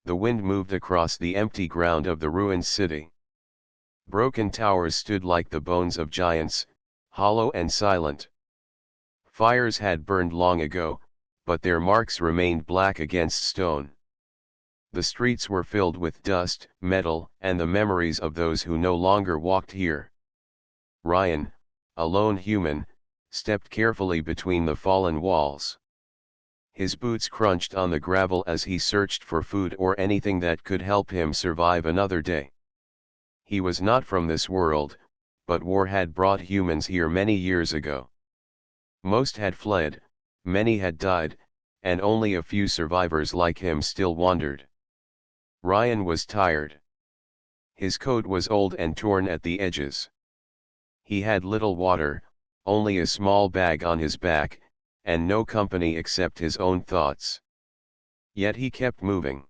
The wind moved across the empty ground of the ruined city. Broken towers stood like the bones of giants, hollow and silent. Fires had burned long ago, but their marks remained black against stone. The streets were filled with dust, metal, and the memories of those who no longer walked here. Ryan, a lone human, stepped carefully between the fallen walls. His boots crunched on the gravel as he searched for food or anything that could help him survive another day. He was not from this world, but war had brought humans here many years ago. Most had fled, many had died, and only a few survivors like him still wandered. Ryan was tired. His coat was old and torn at the edges. He had little water, only a small bag on his back, and no company except his own thoughts. Yet he kept moving.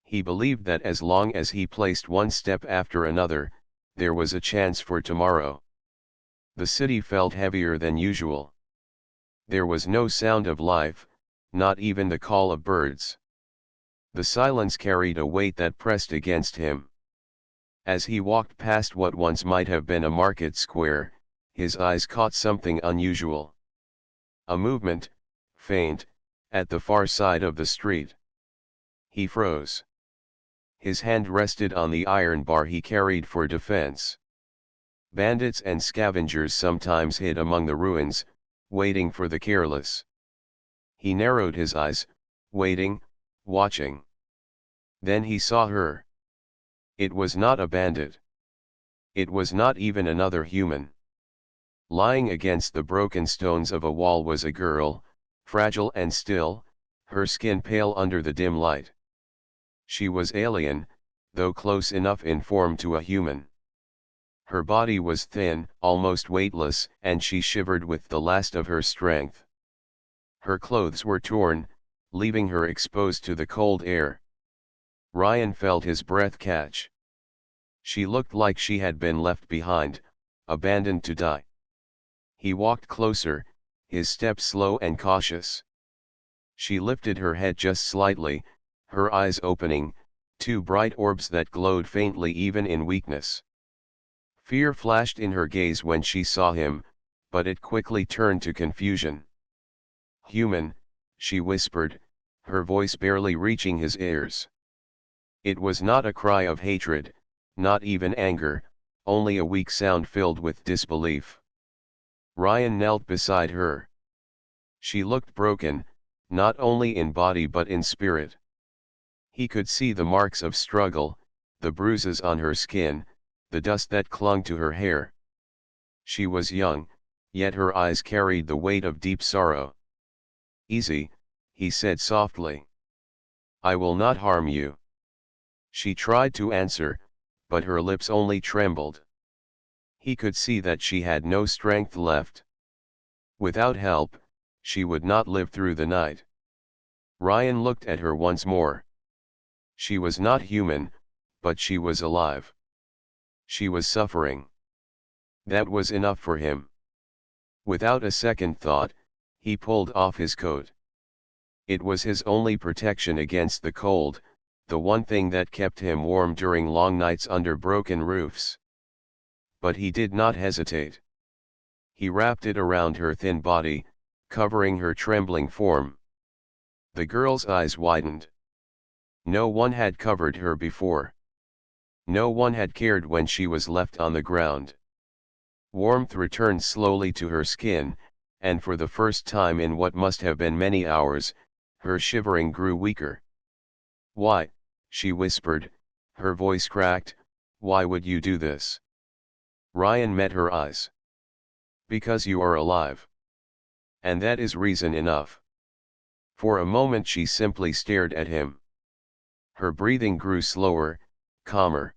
He believed that as long as he placed one step after another, there was a chance for tomorrow. The city felt heavier than usual. There was no sound of life, not even the call of birds. The silence carried a weight that pressed against him. As he walked past what once might have been a market square, his eyes caught something unusual. A movement, faint, at the far side of the street. He froze. His hand rested on the iron bar he carried for defense. Bandits and scavengers sometimes hid among the ruins, waiting for the careless. He narrowed his eyes, waiting, watching. Then he saw her. It was not a bandit. It was not even another human. Lying against the broken stones of a wall was a girl, fragile and still, her skin pale under the dim light. She was alien, though close enough in form to a human. Her body was thin, almost weightless, and she shivered with the last of her strength. Her clothes were torn, leaving her exposed to the cold air. Ryan felt his breath catch. She looked like she had been left behind, abandoned to die. He walked closer, his steps slow and cautious. She lifted her head just slightly, her eyes opening, two bright orbs that glowed faintly even in weakness. Fear flashed in her gaze when she saw him, but it quickly turned to confusion. "Human," she whispered, her voice barely reaching his ears. It was not a cry of hatred, not even anger, only a weak sound filled with disbelief. Ryan knelt beside her. She looked broken, not only in body but in spirit. He could see the marks of struggle, the bruises on her skin, the dust that clung to her hair. She was young, yet her eyes carried the weight of deep sorrow. "Easy," he said softly. "I will not harm you." She tried to answer, but her lips only trembled. He could see that she had no strength left. Without help, she would not live through the night. Ryan looked at her once more. She was not human, but she was alive. She was suffering. That was enough for him. Without a second thought, he pulled off his coat. It was his only protection against the cold, the one thing that kept him warm during long nights under broken roofs. But he did not hesitate. He wrapped it around her thin body, covering her trembling form. The girl's eyes widened. No one had covered her before. No one had cared when she was left on the ground. Warmth returned slowly to her skin, and for the first time in what must have been many hours, her shivering grew weaker. "Why," she whispered, her voice cracked, "why would you do this?" Ryan met her eyes. "Because you are alive. And that is reason enough." For a moment she simply stared at him. Her breathing grew slower, calmer.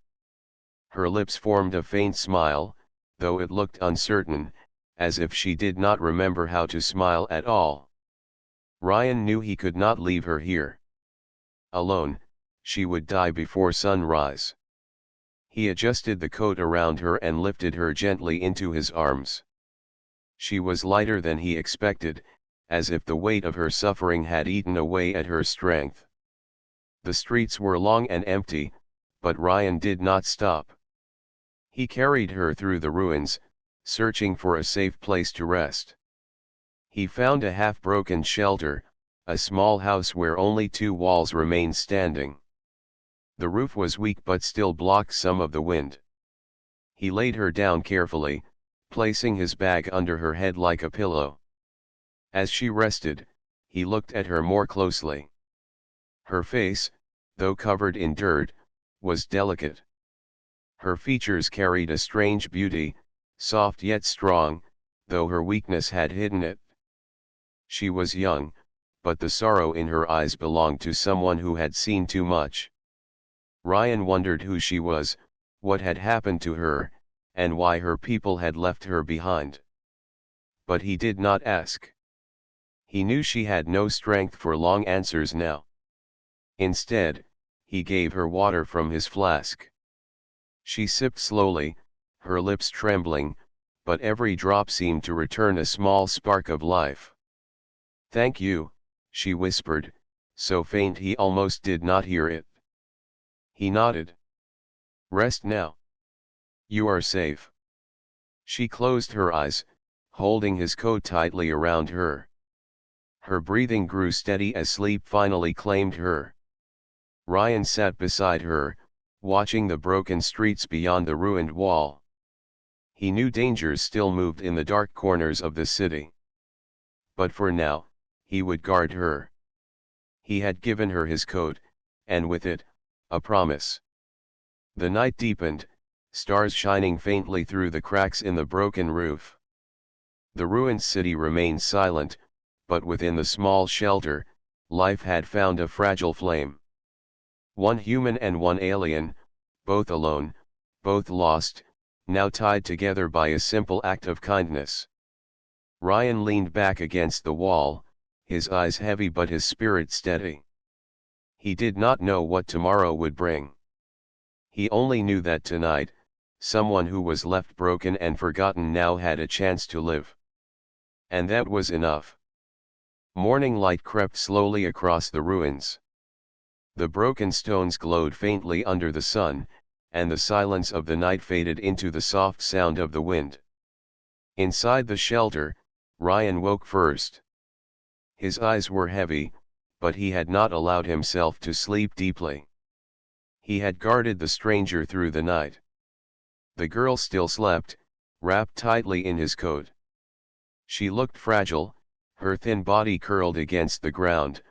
Her lips formed a faint smile, though it looked uncertain, as if she did not remember how to smile at all. Ryan knew he could not leave her here. Alone, she would die before sunrise. He adjusted the coat around her and lifted her gently into his arms. She was lighter than he expected, as if the weight of her suffering had eaten away at her strength. The streets were long and empty, but Ryan did not stop. He carried her through the ruins, searching for a safe place to rest. He found a half-broken shelter, a small house where only two walls remained standing. The roof was weak but still blocked some of the wind. He laid her down carefully, placing his bag under her head like a pillow. As she rested, he looked at her more closely. Her face, though covered in dirt, was delicate. Her features carried a strange beauty, soft yet strong, though her weakness had hidden it. She was young, but the sorrow in her eyes belonged to someone who had seen too much. Ryan wondered who she was, what had happened to her, and why her people had left her behind. But he did not ask. He knew she had no strength for long answers now. Instead, he gave her water from his flask. She sipped slowly, her lips trembling, but every drop seemed to return a small spark of life. "Thank you," she whispered, so faint he almost did not hear it. He nodded. "Rest now. You are safe." She closed her eyes, holding his coat tightly around her. Her breathing grew steady as sleep finally claimed her. Ryan sat beside her, watching the broken streets beyond the ruined wall. He knew dangers still moved in the dark corners of the city. But for now, he would guard her. He had given her his coat, and with it, a promise. The night deepened, stars shining faintly through the cracks in the broken roof. The ruined city remained silent, but within the small shelter, life had found a fragile flame. One human and one alien, both alone, both lost, now tied together by a simple act of kindness. Ryan leaned back against the wall, his eyes heavy but his spirit steady. He did not know what tomorrow would bring. He only knew that tonight, someone who was left broken and forgotten now had a chance to live. And that was enough. Morning light crept slowly across the ruins. The broken stones glowed faintly under the sun, and the silence of the night faded into the soft sound of the wind. Inside the shelter, Ryan woke first. His eyes were heavy, but he had not allowed himself to sleep deeply. He had guarded the stranger through the night. The girl still slept, wrapped tightly in his coat. She looked fragile, her thin body curled against the ground,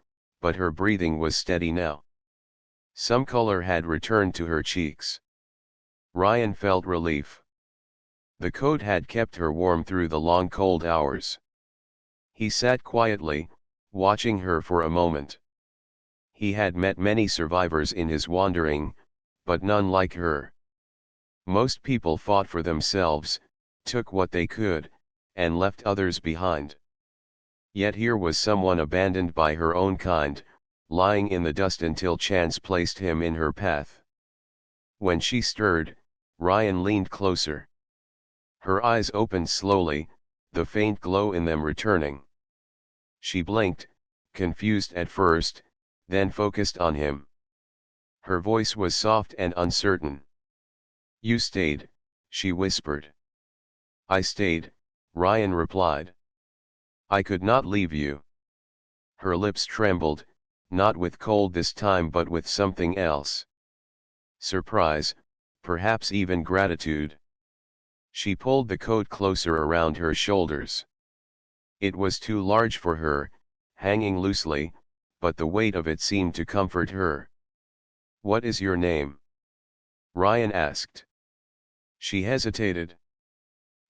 but her breathing was steady now. Some color had returned to her cheeks. Ryan felt relief. The coat had kept her warm through the long cold hours. He sat quietly, watching her for a moment. He had met many survivors in his wandering, but none like her. Most people fought for themselves, took what they could, and left others behind. Yet here was someone abandoned by her own kind, lying in the dust until chance placed him in her path. When she stirred, Ryan leaned closer. Her eyes opened slowly, the faint glow in them returning. She blinked, confused at first, then focused on him. Her voice was soft and uncertain. "You stayed," she whispered. "I stayed," Ryan replied. "I could not leave you." Her lips trembled, not with cold this time but with something else. Surprise, perhaps even gratitude. She pulled the coat closer around her shoulders. It was too large for her, hanging loosely, but the weight of it seemed to comfort her. "What is your name?" Ryan asked. She hesitated.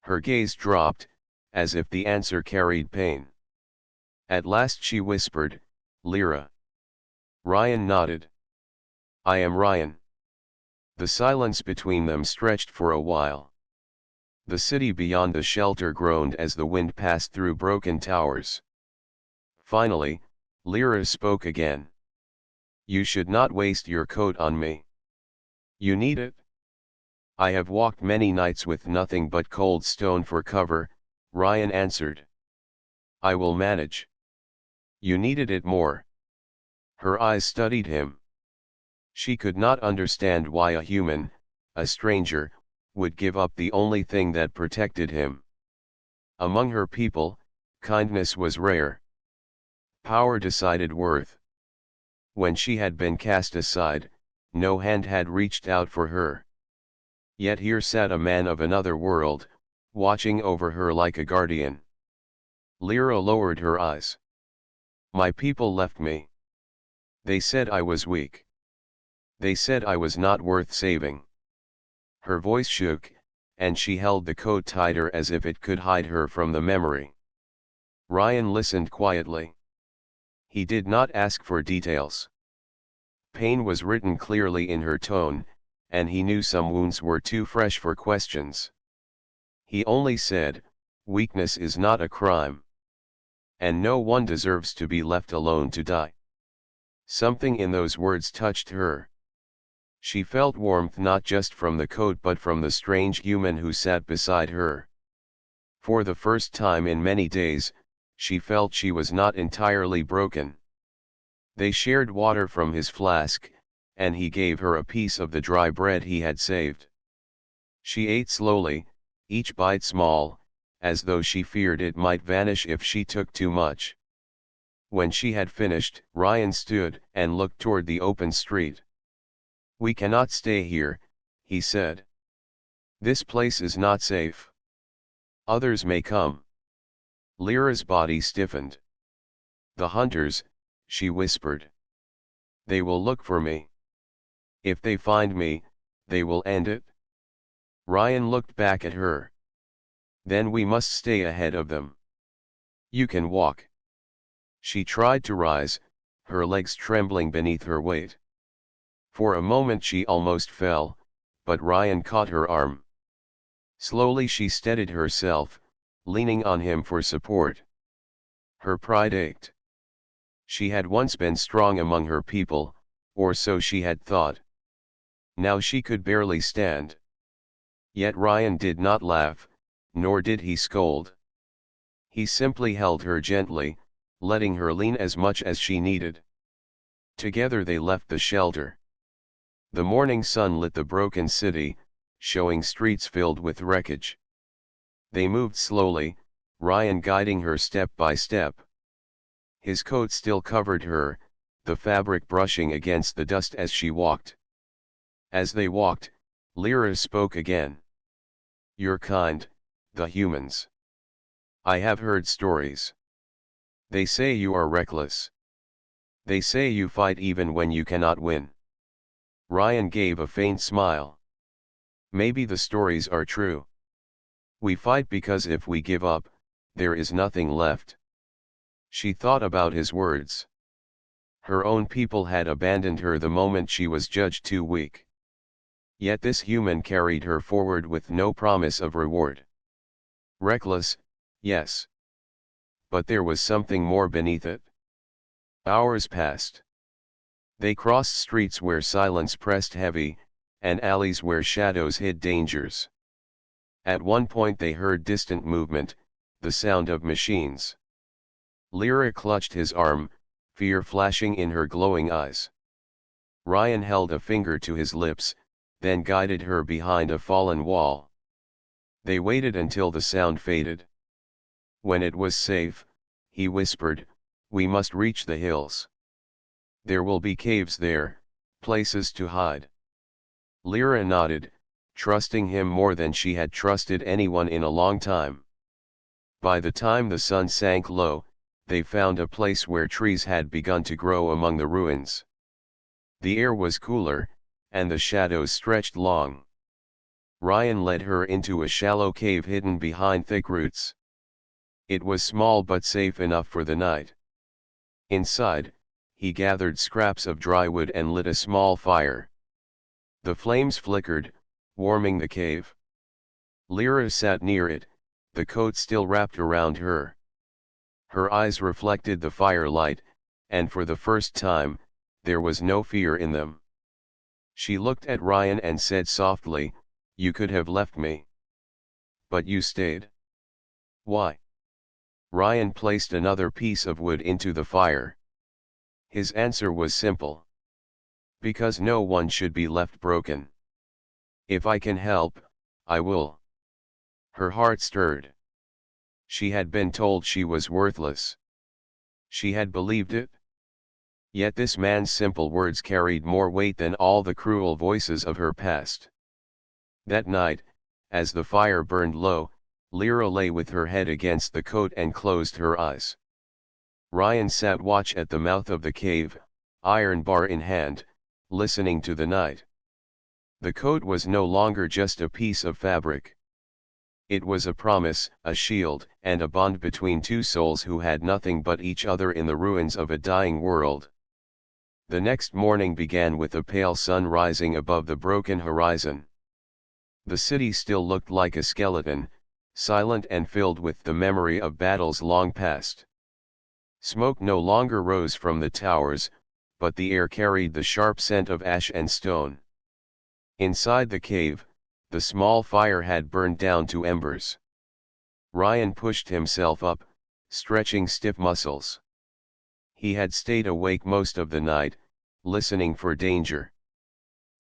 Her gaze dropped, as if the answer carried pain. At last she whispered, "Lyra." Ryan nodded. "I am Ryan." The silence between them stretched for a while. The city beyond the shelter groaned as the wind passed through broken towers. Finally, Lyra spoke again. "You should not waste your coat on me. You need it." "I have walked many nights with nothing but cold stone for cover," Ryan answered. "I will manage." "You needed it more." Her eyes studied him. She could not understand why a human, a stranger, would give up the only thing that protected him. Among her people, kindness was rare. Power decided worth. When she had been cast aside, no hand had reached out for her. Yet here sat a man of another world, watching over her like a guardian. Lyra lowered her eyes. My people left me. They said I was weak. They said I was not worth saving. Her voice shook, and she held the coat tighter as if it could hide her from the memory. Ryan listened quietly. He did not ask for details. Pain was written clearly in her tone, and he knew some wounds were too fresh for questions. He only said, weakness is not a crime. And no one deserves to be left alone to die. Something in those words touched her. She felt warmth not just from the coat but from the strange human who sat beside her. For the first time in many days, she felt she was not entirely broken. They shared water from his flask, and he gave her a piece of the dry bread he had saved. She ate slowly, each bite small, as though she feared it might vanish if she took too much. When she had finished, Ryan stood and looked toward the open street. We cannot stay here, he said. This place is not safe. Others may come. Lyra's body stiffened. The hunters, she whispered. They will look for me. If they find me, they will end it. Ryan looked back at her. Then we must stay ahead of them. You can walk. She tried to rise, her legs trembling beneath her weight. For a moment she almost fell, but Ryan caught her arm. Slowly she steadied herself, leaning on him for support. Her pride ached. She had once been strong among her people, or so she had thought. Now she could barely stand. Yet Ryan did not laugh, nor did he scold. He simply held her gently, letting her lean as much as she needed. Together they left the shelter. The morning sun lit the broken city, showing streets filled with wreckage. They moved slowly, Ryan guiding her step by step. His coat still covered her, the fabric brushing against the dust as she walked. As they walked, Lyra spoke again. You're kind, the humans. I have heard stories. They say you are reckless. They say you fight even when you cannot win. Ryan gave a faint smile. Maybe the stories are true. We fight because if we give up, there is nothing left. She thought about his words. Her own people had abandoned her the moment she was judged too weak. Yet this human carried her forward with no promise of reward. Reckless, yes. But there was something more beneath it. Hours passed. They crossed streets where silence pressed heavy, and alleys where shadows hid dangers. At one point they heard distant movement, the sound of machines. Lyra clutched his arm, fear flashing in her glowing eyes. Ryan held a finger to his lips, then guided her behind a fallen wall. They waited until the sound faded. When it was safe, he whispered, we must reach the hills. There will be caves there, places to hide. Lyra nodded, trusting him more than she had trusted anyone in a long time. By the time the sun sank low, they found a place where trees had begun to grow among the ruins. The air was cooler, and the shadows stretched long. Ryan led her into a shallow cave hidden behind thick roots. It was small but safe enough for the night. Inside, he gathered scraps of dry wood and lit a small fire. The flames flickered, warming the cave. Lyra sat near it, the coat still wrapped around her. Her eyes reflected the firelight, and for the first time, there was no fear in them. She looked at Ryan and said softly, you could have left me. But you stayed. Why? Ryan placed another piece of wood into the fire. His answer was simple. Because no one should be left broken. If I can help, I will. Her heart stirred. She had been told she was worthless. She had believed it. Yet this man's simple words carried more weight than all the cruel voices of her past. That night, as the fire burned low, Lyra lay with her head against the coat and closed her eyes. Ryan sat watch at the mouth of the cave, iron bar in hand, listening to the night. The coat was no longer just a piece of fabric. It was a promise, a shield, and a bond between two souls who had nothing but each other in the ruins of a dying world. The next morning began with a pale sun rising above the broken horizon. The city still looked like a skeleton, silent and filled with the memory of battles long past. Smoke no longer rose from the towers, but the air carried the sharp scent of ash and stone. Inside the cave, the small fire had burned down to embers. Ryan pushed himself up, stretching stiff muscles. He had stayed awake most of the night, listening for danger.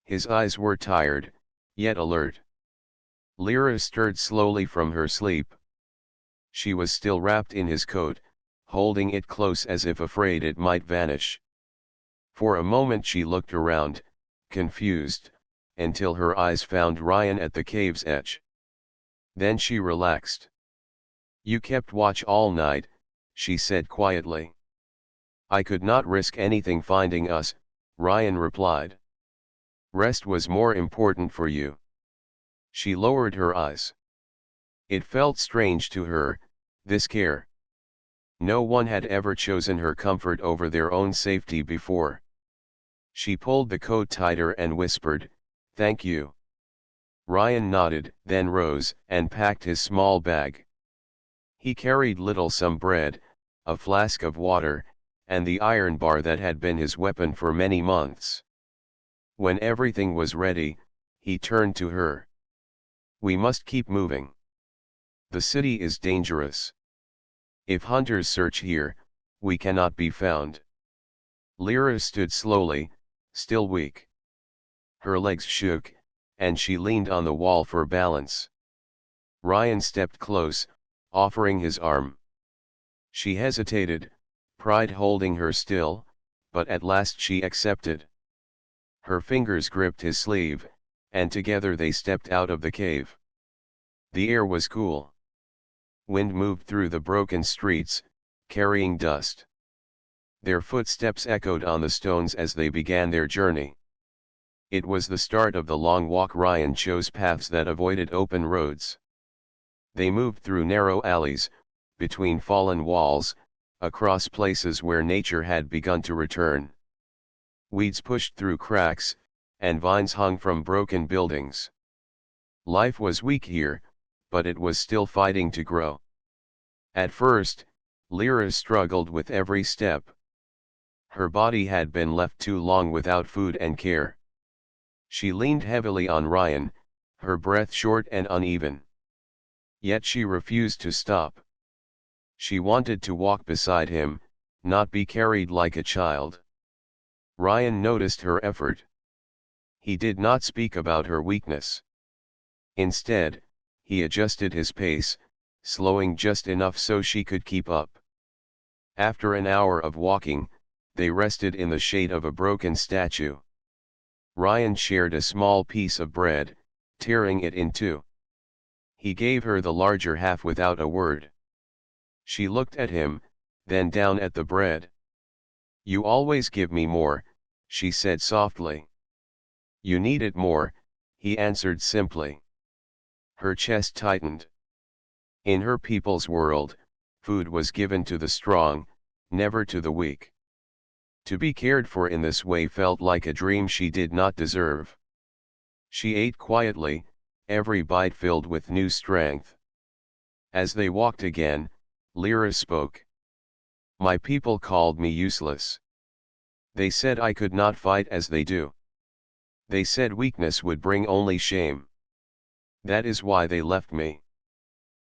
His eyes were tired, yet alert. Lyra stirred slowly from her sleep. She was still wrapped in his coat, holding it close as if afraid it might vanish. For a moment she looked around, confused, until her eyes found Ryan at the cave's edge. Then she relaxed. "You kept watch all night," she said quietly. "I could not risk anything finding us," Ryan replied. "Rest was more important for you." She lowered her eyes. It felt strange to her, this care. No one had ever chosen her comfort over their own safety before. She pulled the coat tighter and whispered, "Thank you." Ryan nodded, then rose and packed his small bag. He carried some bread, a flask of water, and the iron bar that had been his weapon for many months. When everything was ready, he turned to her. "We must keep moving. The city is dangerous. If hunters search here, we cannot be found." Lyra stood slowly, still weak. Her legs shook, and she leaned on the wall for balance. Ryan stepped close, offering his arm. She hesitated, pride holding her still, but at last she accepted. Her fingers gripped his sleeve, and together they stepped out of the cave. The air was cool. Wind moved through the broken streets, carrying dust. Their footsteps echoed on the stones as they began their journey. It was the start of the long walk. Ryan chose paths that avoided open roads. They moved through narrow alleys, between fallen walls, across places where nature had begun to return. Weeds pushed through cracks, and vines hung from broken buildings. Life was weak here, but it was still fighting to grow. At first, Lyra struggled with every step. Her body had been left too long without food and care. She leaned heavily on Ryan, her breath short and uneven. Yet she refused to stop. She wanted to walk beside him, not be carried like a child. Ryan noticed her effort. He did not speak about her weakness. Instead, he adjusted his pace, slowing just enough so she could keep up. After an hour of walking, they rested in the shade of a broken statue. Ryan shared a small piece of bread, tearing it in two. He gave her the larger half without a word. She looked at him, then down at the bread. "You always give me more," she said softly. "You need it more," he answered simply. Her chest tightened. In her people's world, food was given to the strong, never to the weak. To be cared for in this way felt like a dream she did not deserve. She ate quietly, every bite filled with new strength. As they walked again, Lyra spoke. "My people called me useless. They said I could not fight as they do. They said weakness would bring only shame. That is why they left me."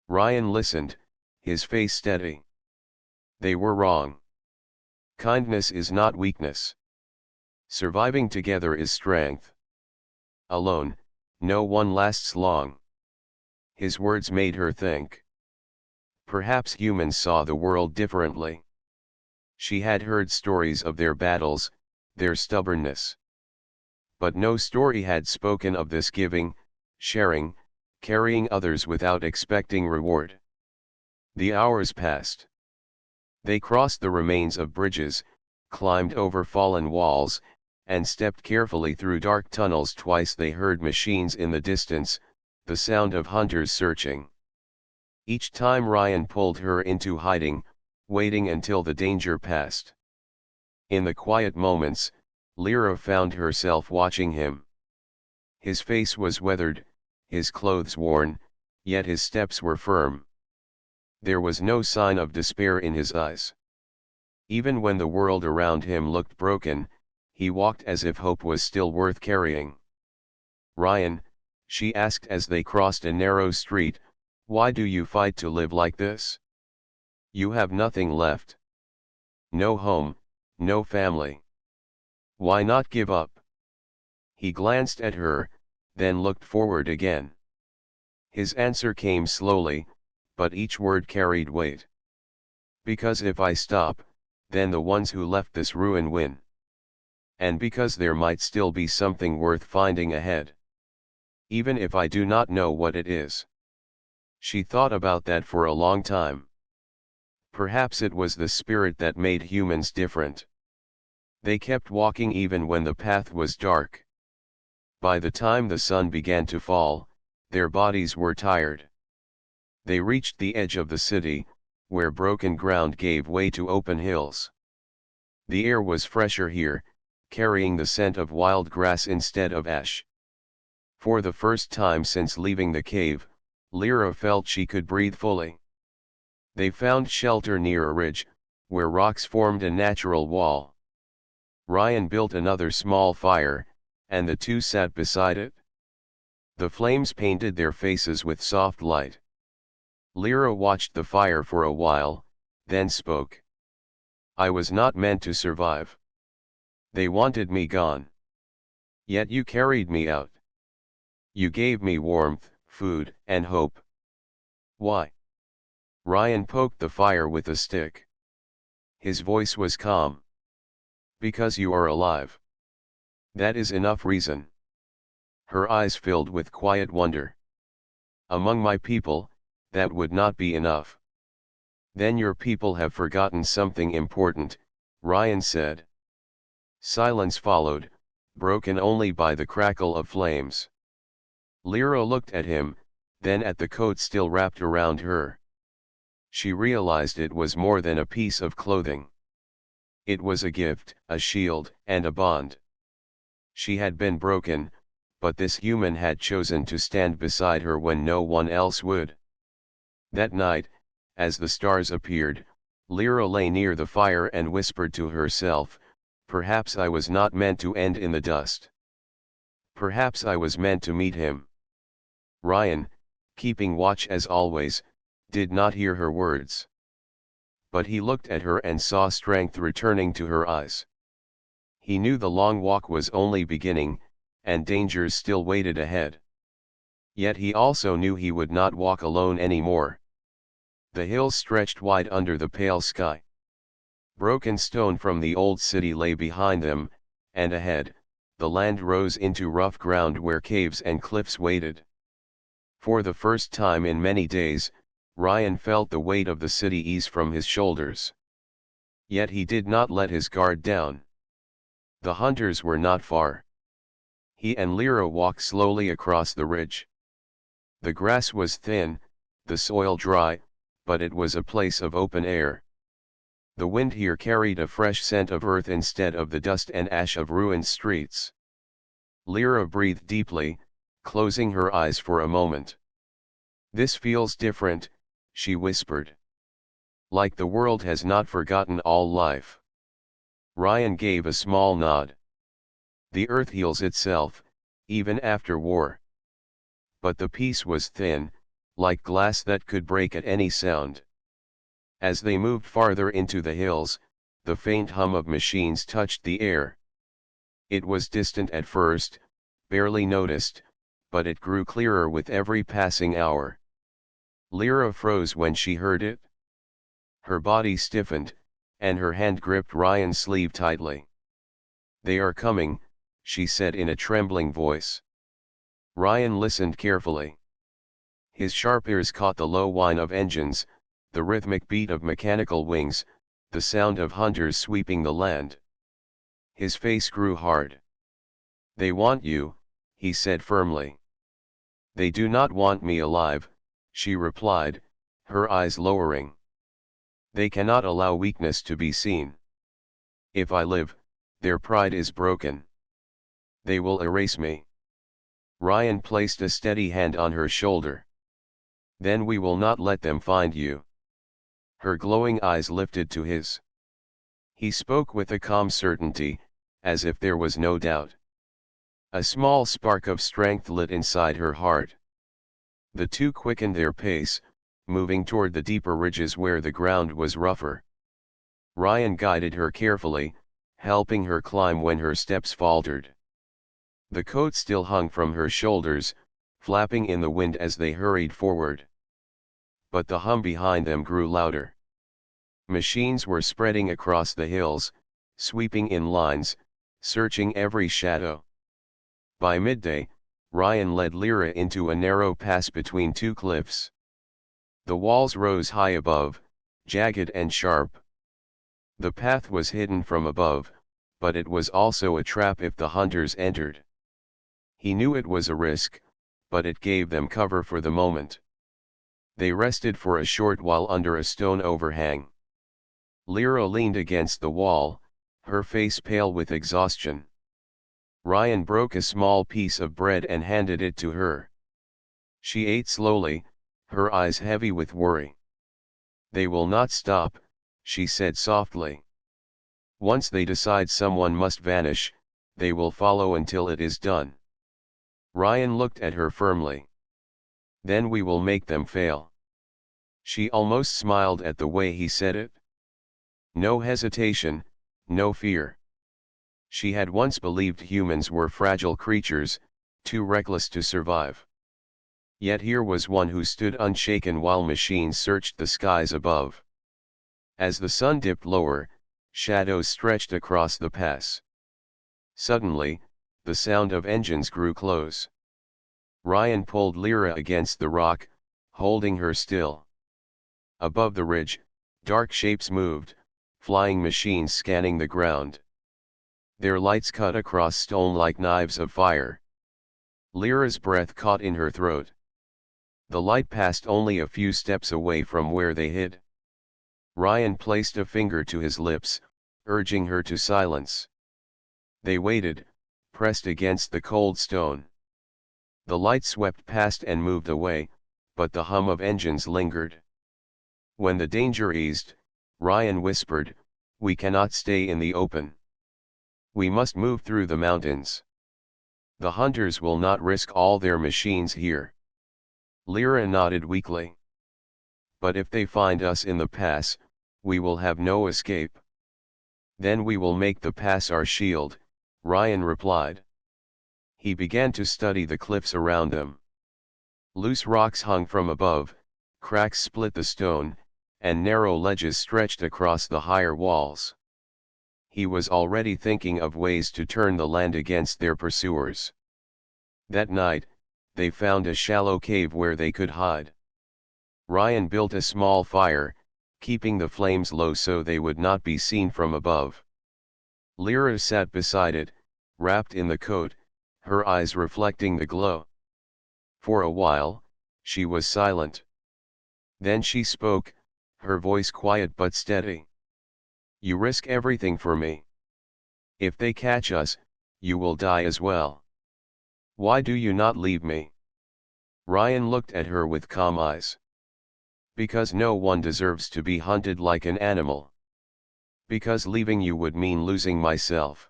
Ryan listened, his face steady. They were wrong. Kindness is not weakness. Surviving together is strength. Alone, no one lasts long. His words made her think. Perhaps humans saw the world differently. She had heard stories of their battles, their stubbornness. But no story had spoken of this giving, sharing, carrying others without expecting reward. The hours passed. They crossed the remains of bridges, climbed over fallen walls, and stepped carefully through dark tunnels. Twice they heard machines in the distance, the sound of hunters searching. Each time Ryan pulled her into hiding, waiting until the danger passed. In the quiet moments, Lyra found herself watching him. His face was weathered, his clothes worn, yet his steps were firm. There was no sign of despair in his eyes. Even when the world around him looked broken, he walked as if hope was still worth carrying. "Ryan," she asked as they crossed a narrow street, "why do you fight to live like this? You have nothing left. No home, no family. Why not give up?" He glanced at her, then looked forward again. His answer came slowly, but each word carried weight. "Because if I stop, then the ones who left this ruin win. And because there might still be something worth finding ahead. Even if I do not know what it is." She thought about that for a long time. Perhaps it was the spirit that made humans different. They kept walking even when the path was dark. By the time the sun began to fall, their bodies were tired. They reached the edge of the city, where broken ground gave way to open hills. The air was fresher here, carrying the scent of wild grass instead of ash. For the first time since leaving the cave, Lyra felt she could breathe fully. They found shelter near a ridge, where rocks formed a natural wall. Ryan built another small fire, and the two sat beside it. The flames painted their faces with soft light. Lyra watched the fire for a while, then spoke. "I was not meant to survive. They wanted me gone. Yet you carried me out. You gave me warmth, food, and hope. Why?" Ryan poked the fire with a stick. His voice was calm. "Because you are alive. That is enough reason." Her eyes filled with quiet wonder. "Among my people, that would not be enough." "Then your people have forgotten something important," Ryan said. Silence followed, broken only by the crackle of flames. Lyra looked at him, then at the coat still wrapped around her. She realized it was more than a piece of clothing. It was a gift, a shield, and a bond. She had been broken, but this human had chosen to stand beside her when no one else would. That night, as the stars appeared, Lyra lay near the fire and whispered to herself, "Perhaps I was not meant to end in the dust. Perhaps I was meant to meet him." Ryan, keeping watch as always, did not hear her words. But he looked at her and saw strength returning to her eyes. He knew the long walk was only beginning, and dangers still waited ahead. Yet he also knew he would not walk alone anymore. The hills stretched wide under the pale sky. Broken stone from the old city lay behind them, and ahead, the land rose into rough ground where caves and cliffs waited. For the first time in many days, Ryan felt the weight of the city ease from his shoulders. Yet he did not let his guard down. The hunters were not far. He and Lyra walked slowly across the ridge. The grass was thin, the soil dry, but it was a place of open air. The wind here carried a fresh scent of earth instead of the dust and ash of ruined streets. Lyra breathed deeply, closing her eyes for a moment. "This feels different," she whispered. "Like the world has not forgotten all life." Ryan gave a small nod. "The earth heals itself, even after war." But the peace was thin, like glass that could break at any sound. As they moved farther into the hills, the faint hum of machines touched the air. It was distant at first, barely noticed, but it grew clearer with every passing hour. Lyra froze when she heard it. Her body stiffened, and her hand gripped Ryan's sleeve tightly. "They are coming," she said in a trembling voice. Ryan listened carefully. His sharp ears caught the low whine of engines, the rhythmic beat of mechanical wings, the sound of hunters sweeping the land. His face grew hard. "They want you," he said firmly. "They do not want me alive," she replied, her eyes lowering. "They cannot allow weakness to be seen. If I live, their pride is broken. They will erase me." Ryan placed a steady hand on her shoulder. "Then we will not let them find you." Her glowing eyes lifted to his. He spoke with a calm certainty, as if there was no doubt. A small spark of strength lit inside her heart. The two quickened their pace, moving toward the deeper ridges where the ground was rougher. Ryan guided her carefully, helping her climb when her steps faltered. The coat still hung from her shoulders, flapping in the wind as they hurried forward. But the hum behind them grew louder. Machines were spreading across the hills, sweeping in lines, searching every shadow. By midday, Ryan led Lyra into a narrow pass between two cliffs. The walls rose high above, jagged and sharp. The path was hidden from above, but it was also a trap if the hunters entered. He knew it was a risk, but it gave them cover for the moment. They rested for a short while under a stone overhang. Lyra leaned against the wall, her face pale with exhaustion. Ryan broke a small piece of bread and handed it to her. She ate slowly, her eyes heavy with worry. "They will not stop," she said softly. "Once they decide someone must vanish, they will follow until it is done." Ryan looked at her firmly. "Then we will make them fail." She almost smiled at the way he said it. No hesitation, no fear. She had once believed humans were fragile creatures, too reckless to survive. Yet here was one who stood unshaken while machines searched the skies above. As the sun dipped lower, shadows stretched across the pass. Suddenly, the sound of engines grew close. Ryan pulled Lyra against the rock, holding her still. Above the ridge, dark shapes moved, flying machines scanning the ground. Their lights cut across stone like knives of fire. Lyra's breath caught in her throat. The light passed only a few steps away from where they hid. Ryan placed a finger to his lips, urging her to silence. They waited, pressed against the cold stone. The light swept past and moved away, but the hum of engines lingered. When the danger eased, Ryan whispered, "We cannot stay in the open. We must move through the mountains. The hunters will not risk all their machines here." Lyra nodded weakly. "But if they find us in the pass, we will have no escape." "Then we will make the pass our shield," Ryan replied. He began to study the cliffs around them. Loose rocks hung from above, cracks split the stone, and narrow ledges stretched across the higher walls. He was already thinking of ways to turn the land against their pursuers. That night, they found a shallow cave where they could hide. Ryan built a small fire, keeping the flames low so they would not be seen from above. Lyra sat beside it, wrapped in the coat, her eyes reflecting the glow. For a while, she was silent. Then she spoke, her voice quiet but steady. "You risk everything for me. If they catch us, you will die as well. Why do you not leave me?" Ryan looked at her with calm eyes. "Because no one deserves to be hunted like an animal. Because leaving you would mean losing myself."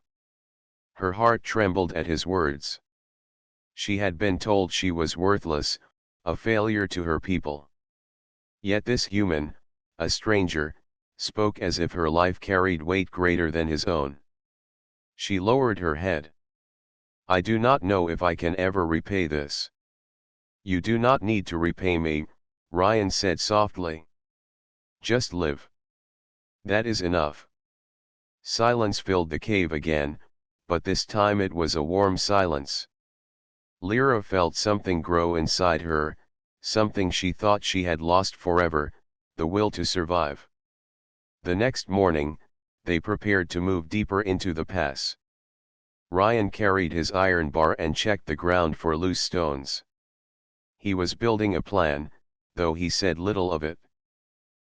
Her heart trembled at his words. She had been told she was worthless, a failure to her people. Yet this human, a stranger, spoke as if her life carried weight greater than his own. She lowered her head. I do not know if I can ever repay this. You do not need to repay me, Ryan said softly. Just live. That is enough. Silence filled the cave again, but this time it was a warm silence. Lyra felt something grow inside her, something she thought she had lost forever, the will to survive. The next morning, they prepared to move deeper into the pass. Ryan carried his iron bar and checked the ground for loose stones. He was building a plan, though he said little of it.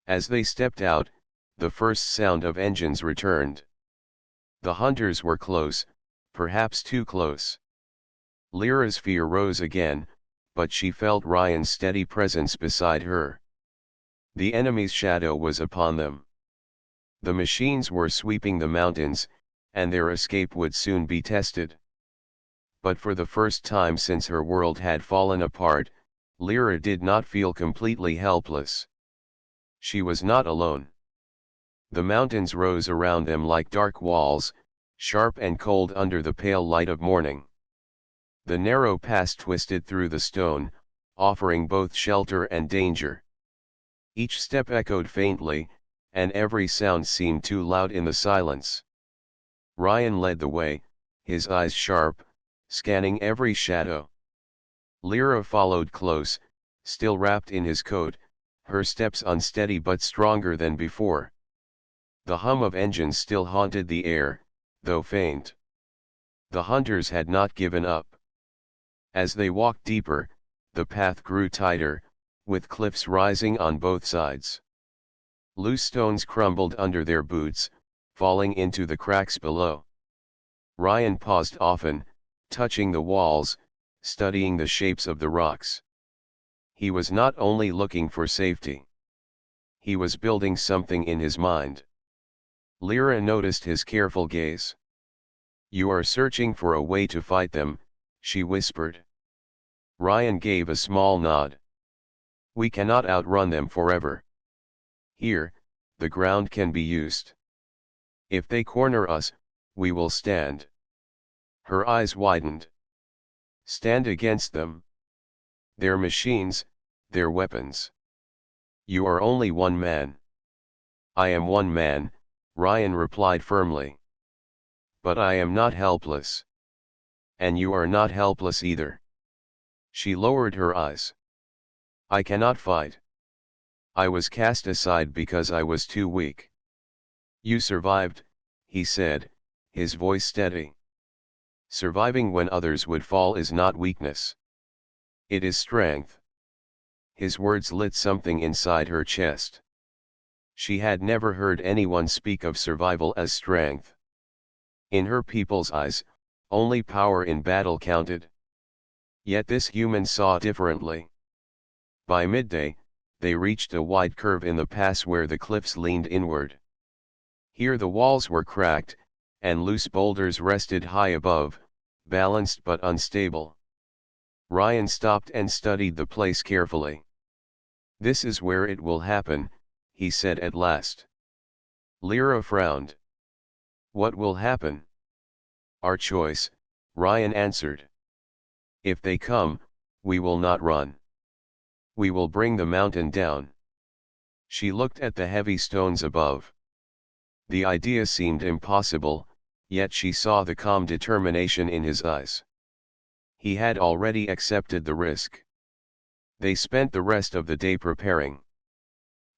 As they stepped out, the first sound of engines returned. The hunters were close, perhaps too close. Lyra's fear rose again, but she felt Ryan's steady presence beside her. The enemy's shadow was upon them. The machines were sweeping the mountains, and their escape would soon be tested. But for the first time since her world had fallen apart, Lyra did not feel completely helpless. She was not alone. The mountains rose around them like dark walls, sharp and cold under the pale light of morning. The narrow pass twisted through the stone, offering both shelter and danger. Each step echoed faintly, and every sound seemed too loud in the silence. Ryan led the way, his eyes sharp, scanning every shadow. Lyra followed close, still wrapped in his coat, her steps unsteady but stronger than before. The hum of engines still haunted the air, though faint. The hunters had not given up. As they walked deeper, the path grew tighter, with cliffs rising on both sides. Loose stones crumbled under their boots, falling into the cracks below. Ryan paused often, touching the walls, studying the shapes of the rocks. He was not only looking for safety. He was building something in his mind. Lyra noticed his careful gaze. "You are searching for a way to fight them," she whispered. Ryan gave a small nod. "We cannot outrun them forever. Here, the ground can be used. If they corner us, we will stand." Her eyes widened. "Stand against them. Their machines, their weapons. You are only one man." "I am one man," Ryan replied firmly. "But I am not helpless. And you are not helpless either." She lowered her eyes. "I cannot fight. I was cast aside because I was too weak." "You survived," he said, his voice steady. "Surviving when others would fall is not weakness. It is strength." His words lit something inside her chest. She had never heard anyone speak of survival as strength. In her people's eyes, only power in battle counted. Yet this human saw differently. By midday, they reached a wide curve in the pass where the cliffs leaned inward. Here the walls were cracked, and loose boulders rested high above, balanced but unstable. Ryan stopped and studied the place carefully. "This is where it will happen," he said at last. Lyra frowned. "What will happen?" "Our choice," Ryan answered. "If they come, we will not run. We will bring the mountain down." She looked at the heavy stones above. The idea seemed impossible, yet she saw the calm determination in his eyes. He had already accepted the risk. They spent the rest of the day preparing.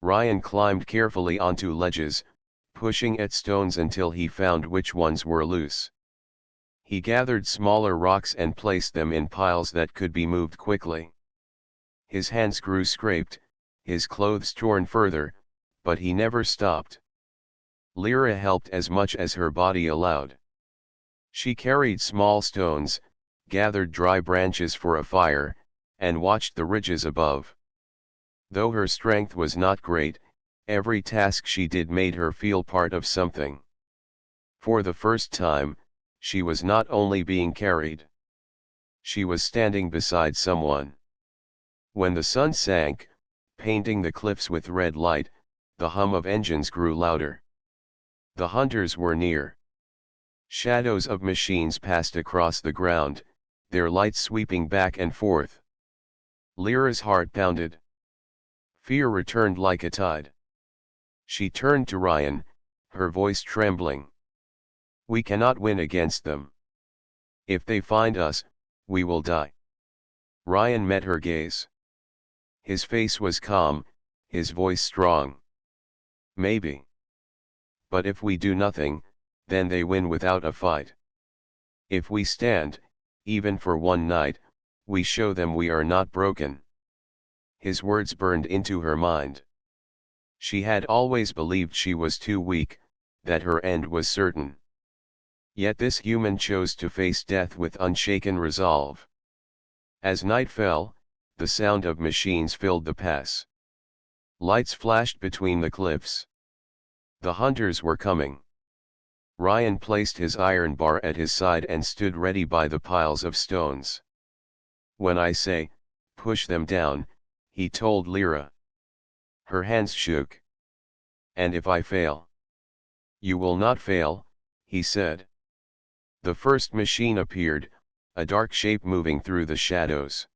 Ryan climbed carefully onto ledges, pushing at stones until he found which ones were loose. He gathered smaller rocks and placed them in piles that could be moved quickly. His hands grew scraped, his clothes torn further, but he never stopped. Lyra helped as much as her body allowed. She carried small stones, gathered dry branches for a fire, and watched the ridges above. Though her strength was not great, every task she did made her feel part of something. For the first time, she was not only being carried. She was standing beside someone. When the sun sank, painting the cliffs with red light, the hum of engines grew louder. The hunters were near. Shadows of machines passed across the ground, their lights sweeping back and forth. Lyra's heart pounded. Fear returned like a tide. She turned to Ryan, her voice trembling. We cannot win against them. If they find us, we will die. Ryan met her gaze. His face was calm, his voice strong. Maybe. But if we do nothing, then they win without a fight. If we stand, even for one night, we show them we are not broken. His words burned into her mind. She had always believed she was too weak, that her end was certain. Yet this human chose to face death with unshaken resolve. As night fell, the sound of machines filled the pass. Lights flashed between the cliffs. The hunters were coming. Ryan placed his iron bar at his side and stood ready by the piles of stones. When I say, push them down, he told Lyra. Her hands shook. And if I fail? You will not fail, he said. The first machine appeared, a dark shape moving through the shadows.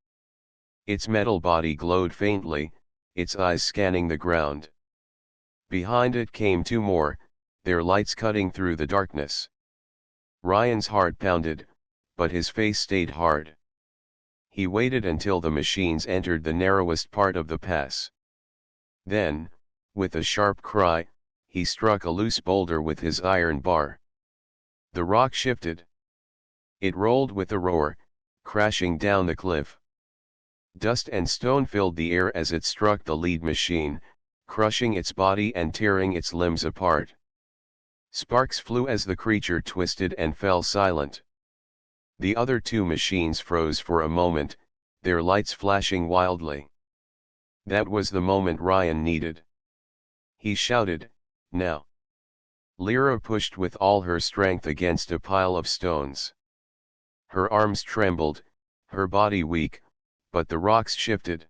Its metal body glowed faintly, its eyes scanning the ground. Behind it came two more, their lights cutting through the darkness. Ryan's heart pounded, but his face stayed hard. He waited until the machines entered the narrowest part of the pass. Then, with a sharp cry, he struck a loose boulder with his iron bar. The rock shifted. It rolled with a roar, crashing down the cliff. Dust and stone filled the air as it struck the lead machine, crushing its body and tearing its limbs apart. Sparks flew as the creature twisted and fell silent. The other two machines froze for a moment, their lights flashing wildly. That was the moment Ryan needed. He shouted, "Now!" Lyra pushed with all her strength against a pile of stones. Her arms trembled, her body weak, but the rocks shifted.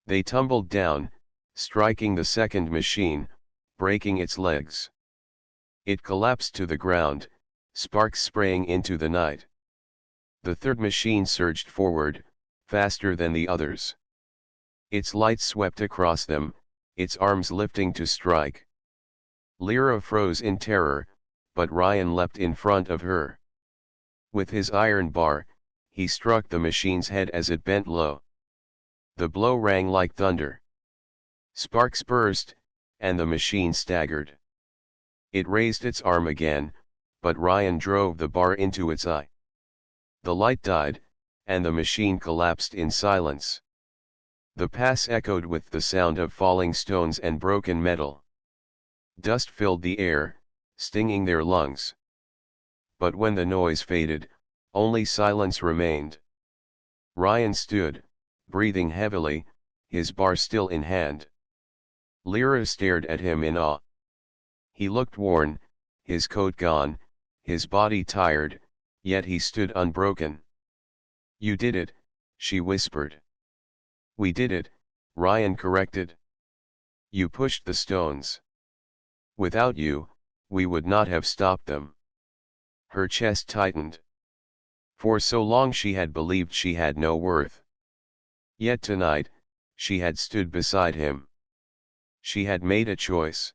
They tumbled down, striking the second machine, breaking its legs. It collapsed to the ground, sparks spraying into the night. The third machine surged forward, faster than the others. Its lights swept across them, its arms lifting to strike. Lyra froze in terror, but Ryan leapt in front of her. With his iron bar, he struck the machine's head as it bent low. The blow rang like thunder. Sparks burst, and the machine staggered. It raised its arm again, but Ryan drove the bar into its eye. The light died, and the machine collapsed in silence. The pass echoed with the sound of falling stones and broken metal. Dust filled the air, stinging their lungs. But when the noise faded, only silence remained. Ryan stood, breathing heavily, his bar still in hand. Lyra stared at him in awe. He looked worn, his coat gone, his body tired, yet he stood unbroken. "You did it," she whispered. "We did it," Ryan corrected. "You pushed the stones. Without you, we would not have stopped them." Her chest tightened. For so long she had believed she had no worth. Yet tonight, she had stood beside him. She had made a choice.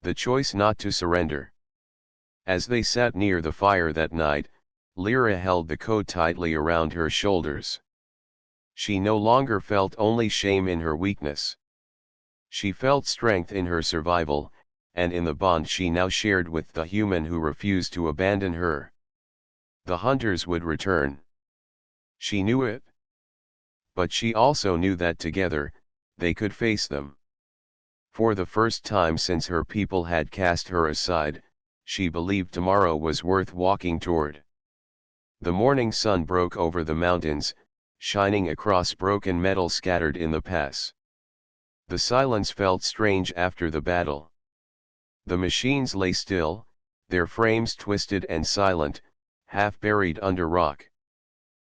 The choice not to surrender. As they sat near the fire that night, Lyra held the coat tightly around her shoulders. She no longer felt only shame in her weakness. She felt strength in her survival, and in the bond she now shared with the human who refused to abandon her. The hunters would return. She knew it. But she also knew that together, they could face them. For the first time since her people had cast her aside, she believed tomorrow was worth walking toward. The morning sun broke over the mountains, shining across broken metal scattered in the pass. The silence felt strange after the battle. The machines lay still, their frames twisted and silent, half buried under rock.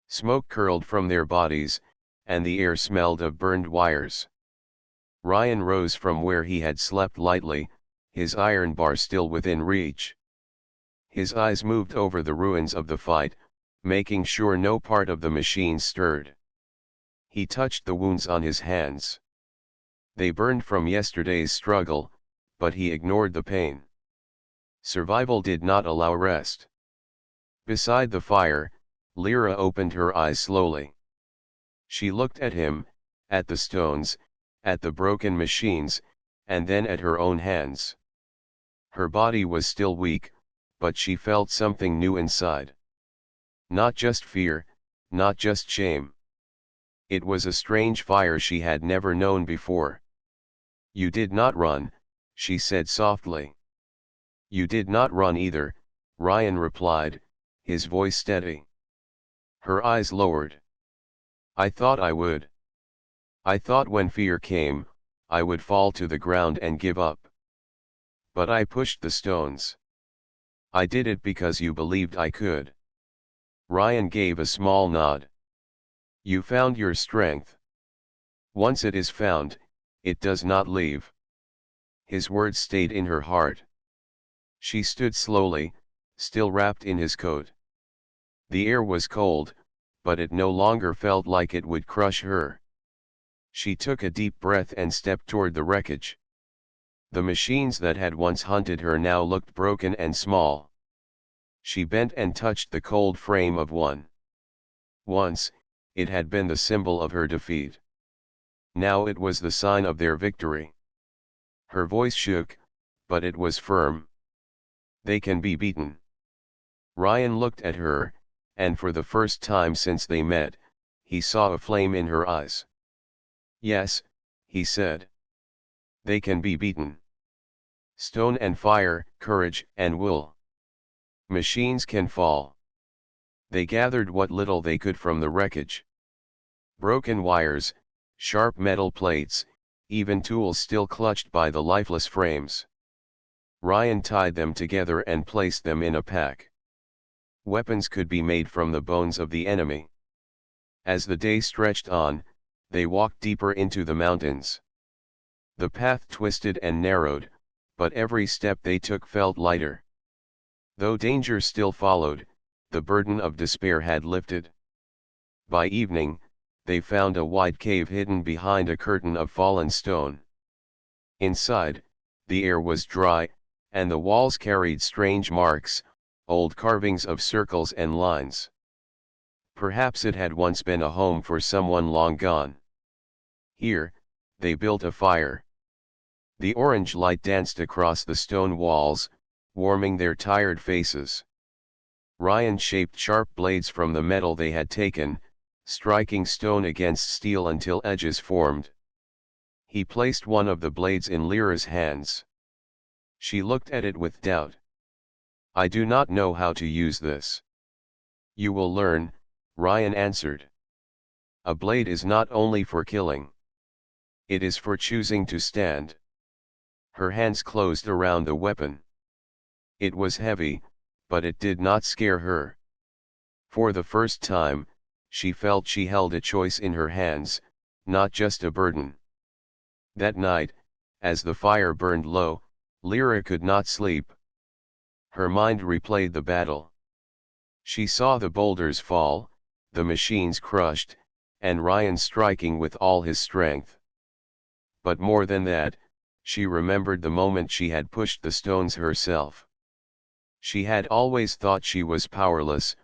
Smoke curled from their bodies, and the air smelled of burned wires. Ryan rose from where he had slept lightly, his iron bar still within reach. His eyes moved over the ruins of the fight, making sure no part of the machine stirred. He touched the wounds on his hands. They burned from yesterday's struggle, but he ignored the pain. Survival did not allow rest. Beside the fire, Lyra opened her eyes slowly. She looked at him, at the stones, at the broken machines, and then at her own hands. Her body was still weak, but she felt something new inside. Not just fear, not just shame. It was a strange fire she had never known before. "You did not run," she said softly. "You did not run either," Ryan replied, his voice steady. Her eyes lowered. "I thought I would. I thought when fear came, I would fall to the ground and give up. But I pushed the stones. I did it because you believed I could." Ryan gave a small nod. "You found your strength. Once it is found, it does not leave." His words stayed in her heart. She stood slowly, still wrapped in his coat. The air was cold, but it no longer felt like it would crush her. She took a deep breath and stepped toward the wreckage. The machines that had once hunted her now looked broken and small. She bent and touched the cold frame of one. Once, it had been the symbol of her defeat. Now it was the sign of their victory. Her voice shook, but it was firm. "They can be beaten." Ryan looked at her, and for the first time since they met, he saw a flame in her eyes. "Yes," he said. "They can be beaten. Stone and fire, courage and will. Machines can fall." They gathered what little they could from the wreckage. Broken wires, sharp metal plates, even tools still clutched by the lifeless frames. Ryan tied them together and placed them in a pack. Weapons could be made from the bones of the enemy. As the day stretched on, they walked deeper into the mountains. The path twisted and narrowed, but every step they took felt lighter. Though danger still followed, the burden of despair had lifted. By evening, they found a wide cave hidden behind a curtain of fallen stone. Inside, the air was dry, and the walls carried strange marks, old carvings of circles and lines. Perhaps it had once been a home for someone long gone. Here, they built a fire. The orange light danced across the stone walls, warming their tired faces. Ryan shaped sharp blades from the metal they had taken, striking stone against steel until edges formed. He placed one of the blades in Lyra's hands. She looked at it with doubt. "I do not know how to use this." "You will learn," Ryan answered. "A blade is not only for killing. It is for choosing to stand." Her hands closed around the weapon. It was heavy, but it did not scare her. For the first time, she felt she held a choice in her hands, not just a burden. That night, as the fire burned low, Lyra could not sleep. Her mind replayed the battle. She saw the boulders fall, the machines crushed, and Ryan striking with all his strength. But more than that, she remembered the moment she had pushed the stones herself. She had always thought she was powerless,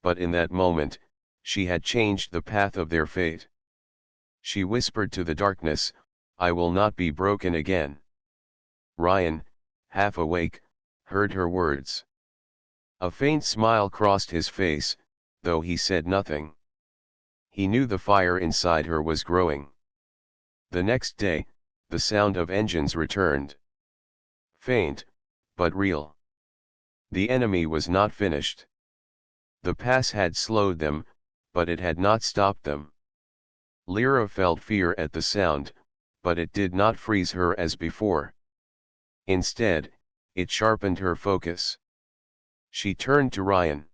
but in that moment, she had changed the path of their fate. She whispered to the darkness, "I will not be broken again." Ryan, half awake, heard her words. A faint smile crossed his face, though he said nothing. He knew the fire inside her was growing. The next day, the sound of engines returned. Faint, but real. The enemy was not finished. The pass had slowed them, but it had not stopped them. Lyra felt fear at the sound, but it did not freeze her as before. Instead, it sharpened her focus. She turned to Ryan.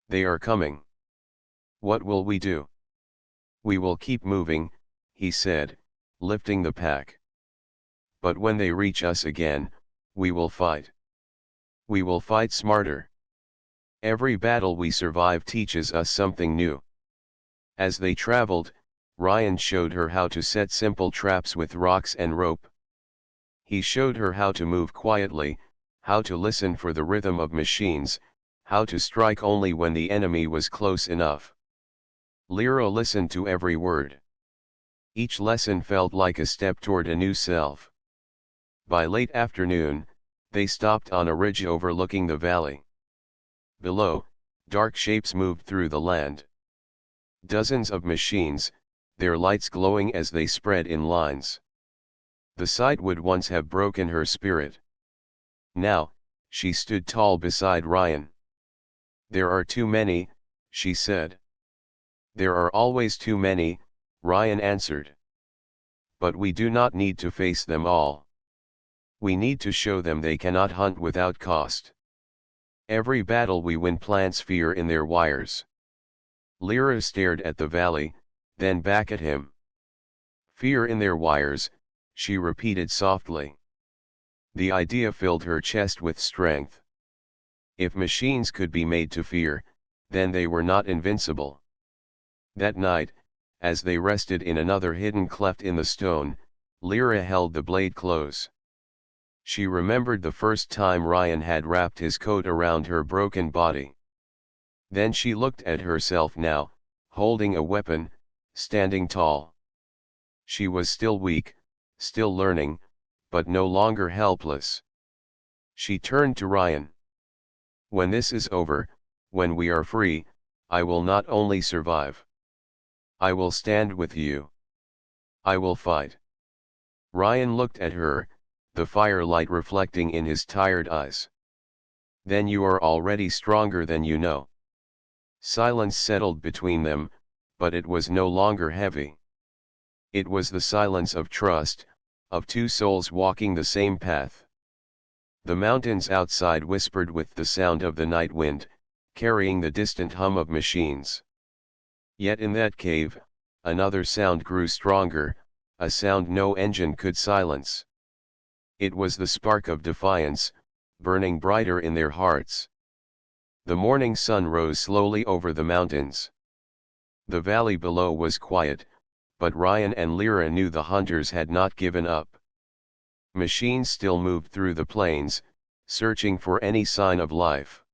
"They are coming. What will we do?" "We will keep moving," he said, lifting the pack. "But when they reach us again, we will fight." We will fight smarter. Every battle we survive teaches us something new. As they traveled, Ryan showed her how to set simple traps with rocks and rope. He showed her how to move quietly, how to listen for the rhythm of machines, how to strike only when the enemy was close enough. Lyra listened to every word. Each lesson felt like a step toward a new self. By late afternoon, they stopped on a ridge overlooking the valley. Below, dark shapes moved through the land. Dozens of machines, their lights glowing as they spread in lines. The sight would once have broken her spirit. Now, she stood tall beside Ryan. "There are too many," she said. "There are always too many," Ryan answered. "But we do not need to face them all. We need to show them they cannot hunt without cost. Every battle we win plants fear in their wires." Lyra stared at the valley, then back at him. "Fear in their wires," she repeated softly. The idea filled her chest with strength. If machines could be made to fear, then they were not invincible. That night, as they rested in another hidden cleft in the stone, Lyra held the blade close. She remembered the first time Ryan had wrapped his coat around her broken body. Then she looked at herself now, holding a weapon, standing tall. She was still weak, still learning, but no longer helpless. She turned to Ryan. "When this is over, when we are free, I will not only survive. I will stand with you. I will fight." Ryan looked at her, the firelight reflecting in his tired eyes. "Then you are already stronger than you know." Silence settled between them, but it was no longer heavy. It was the silence of trust, of two souls walking the same path. The mountains outside whispered with the sound of the night wind, carrying the distant hum of machines. Yet in that cave, another sound grew stronger, a sound no engine could silence. It was the spark of defiance, burning brighter in their hearts. The morning sun rose slowly over the mountains. The valley below was quiet, but Ryan and Lyra knew the hunters had not given up. Machines still moved through the plains, searching for any sign of life.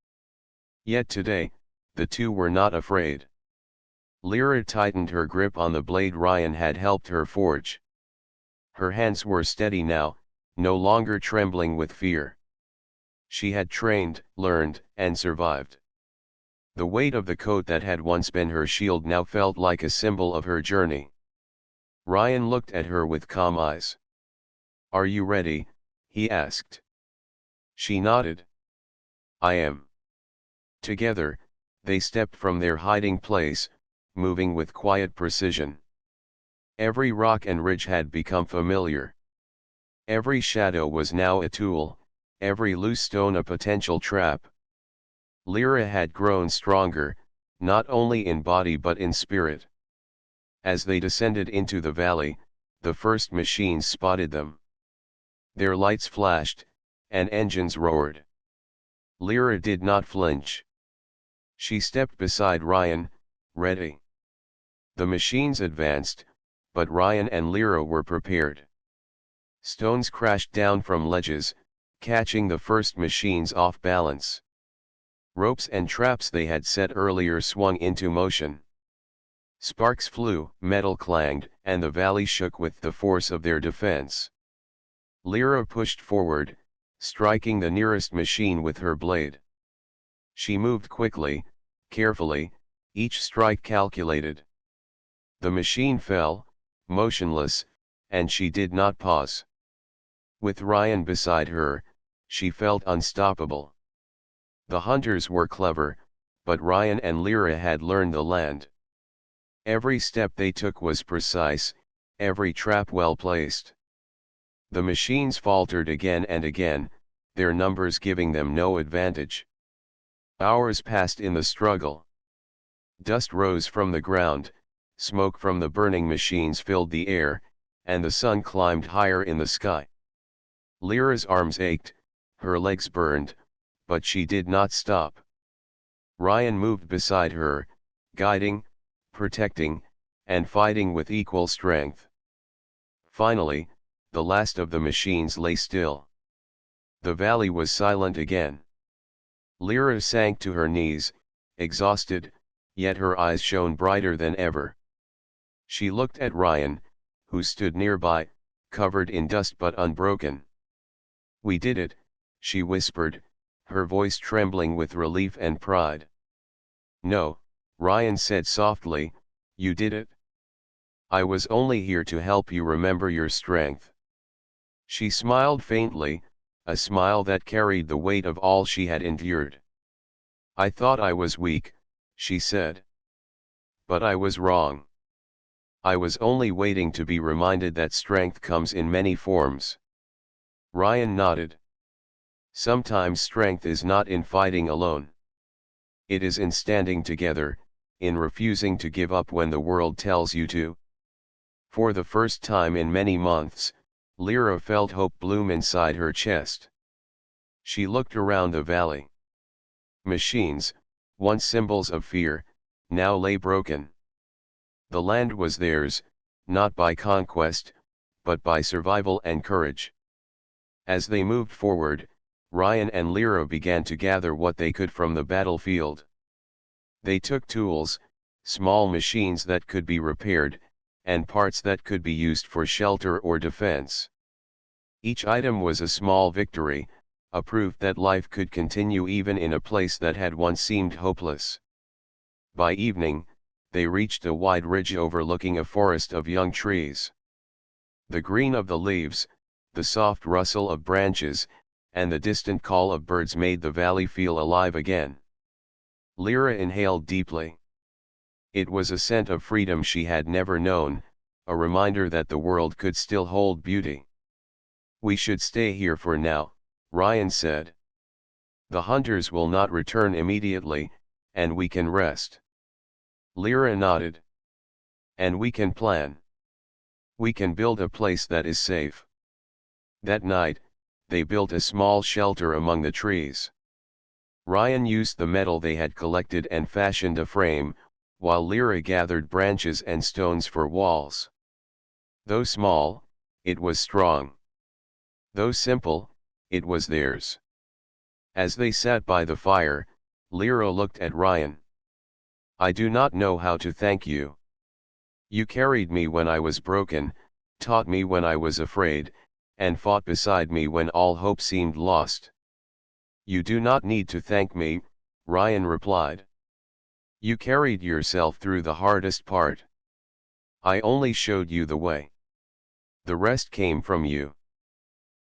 Yet today, the two were not afraid. Lyra tightened her grip on the blade Ryan had helped her forge. Her hands were steady now, no longer trembling with fear. She had trained, learned, and survived. The weight of the coat that had once been her shield now felt like a symbol of her journey. Ryan looked at her with calm eyes. "Are you ready?" he asked. She nodded. "I am." Together, they stepped from their hiding place, moving with quiet precision. Every rock and ridge had become familiar. Every shadow was now a tool, every loose stone a potential trap. Lyra had grown stronger, not only in body but in spirit. As they descended into the valley, the first machines spotted them. Their lights flashed, and engines roared. Lyra did not flinch. She stepped beside Ryan, ready. The machines advanced, but Ryan and Lyra were prepared. Stones crashed down from ledges, catching the first machines off balance. Ropes and traps they had set earlier swung into motion. Sparks flew, metal clanged, and the valley shook with the force of their defense. Lyra pushed forward, striking the nearest machine with her blade. She moved quickly, carefully, each strike calculated. The machine fell, motionless, and she did not pause. With Ryan beside her, she felt unstoppable. The hunters were clever, but Ryan and Lyra had learned the land. Every step they took was precise, every trap well placed. The machines faltered again and again, their numbers giving them no advantage. Hours passed in the struggle. Dust rose from the ground, smoke from the burning machines filled the air, and the sun climbed higher in the sky. Lyra's arms ached, her legs burned, but she did not stop. Ryan moved beside her, guiding, protecting, and fighting with equal strength. Finally, the last of the machines lay still. The valley was silent again. Lyra sank to her knees, exhausted, yet her eyes shone brighter than ever. She looked at Ryan, who stood nearby, covered in dust but unbroken. "We did it," she whispered, her voice trembling with relief and pride. "No," Ryan said softly, "you did it. I was only here to help you remember your strength." She smiled faintly, a smile that carried the weight of all she had endured. "I thought I was weak," she said. "But I was wrong. I was only waiting to be reminded that strength comes in many forms." Ryan nodded. "Sometimes strength is not in fighting alone. It is in standing together, in refusing to give up when the world tells you to." For the first time in many months, Lyra felt hope bloom inside her chest. She looked around the valley. Machines, once symbols of fear, now lay broken. The land was theirs, not by conquest, but by survival and courage. As they moved forward, Ryan and Lyra began to gather what they could from the battlefield. They took tools, small machines that could be repaired, and parts that could be used for shelter or defense. Each item was a small victory, a proof that life could continue even in a place that had once seemed hopeless. By evening, they reached a wide ridge overlooking a forest of young trees. The green of the leaves, the soft rustle of branches, and the distant call of birds made the valley feel alive again. Lyra inhaled deeply. It was a scent of freedom she had never known, a reminder that the world could still hold beauty. "We should stay here for now," Ryan said. "The hunters will not return immediately, and we can rest." Lyra nodded. "And we can plan. We can build a place that is safe." That night, they built a small shelter among the trees. Ryan used the metal they had collected and fashioned a frame, while Lyra gathered branches and stones for walls. Though small, it was strong. Though simple, it was theirs. As they sat by the fire, Lyra looked at Ryan. "I do not know how to thank you. You carried me when I was broken, taught me when I was afraid, and fought beside me when all hope seemed lost." "You do not need to thank me," Ryan replied. "You carried yourself through the hardest part. I only showed you the way. The rest came from you."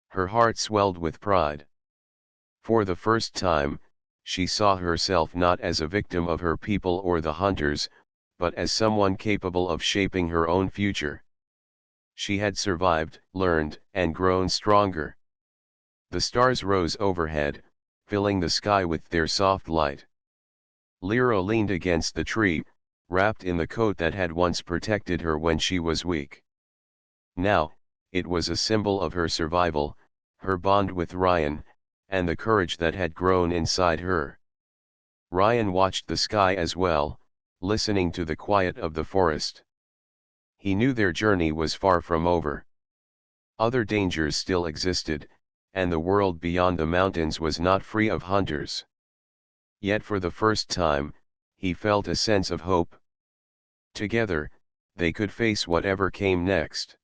Her heart swelled with pride. For the first time, she saw herself not as a victim of her people or the hunters, but as someone capable of shaping her own future. She had survived, learned, and grown stronger. The stars rose overhead, filling the sky with their soft light. Lyra leaned against the tree, wrapped in the coat that had once protected her when she was weak. Now, it was a symbol of her survival, her bond with Ryan, and the courage that had grown inside her. Ryan watched the sky as well, listening to the quiet of the forest. He knew their journey was far from over. Other dangers still existed, and the world beyond the mountains was not free of hunters. Yet for the first time, he felt a sense of hope. Together, they could face whatever came next.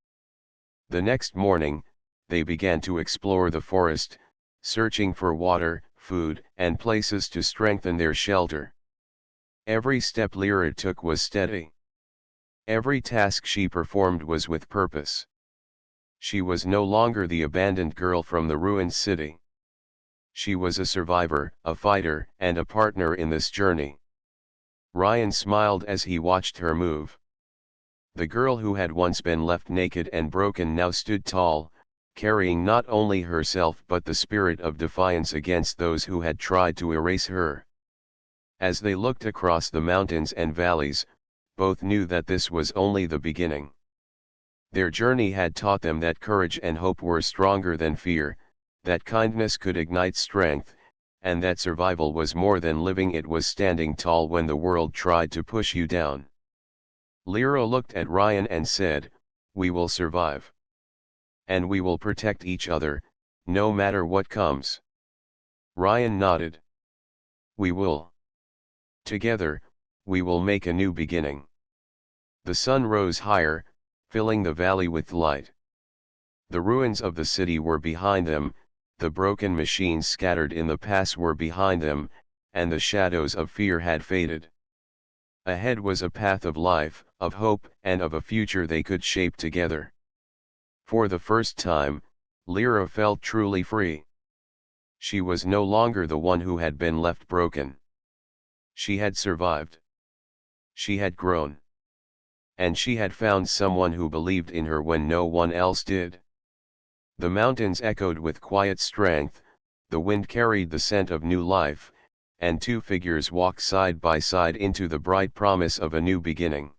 The next morning, they began to explore the forest, searching for water, food, and places to strengthen their shelter. Every step Lyra took was steady. Every task she performed was with purpose. She was no longer the abandoned girl from the ruined city. She was a survivor, a fighter, and a partner in this journey. Ryan smiled as he watched her move. The girl who had once been left naked and broken now stood tall, carrying not only herself but the spirit of defiance against those who had tried to erase her. As they looked across the mountains and valleys, both knew that this was only the beginning. Their journey had taught them that courage and hope were stronger than fear, that kindness could ignite strength, and that survival was more than living, it was standing tall when the world tried to push you down. Lyra looked at Ryan and said, "We will survive. And we will protect each other, no matter what comes." Ryan nodded. "We will. Together, we will make a new beginning." The sun rose higher, filling the valley with light. The ruins of the city were behind them, the broken machines scattered in the pass were behind them, and the shadows of fear had faded. Ahead was a path of life, of hope, and of a future they could shape together. For the first time, Lyra felt truly free. She was no longer the one who had been left broken. She had survived. She had grown. And she had found someone who believed in her when no one else did. The mountains echoed with quiet strength, the wind carried the scent of new life, and two figures walked side by side into the bright promise of a new beginning.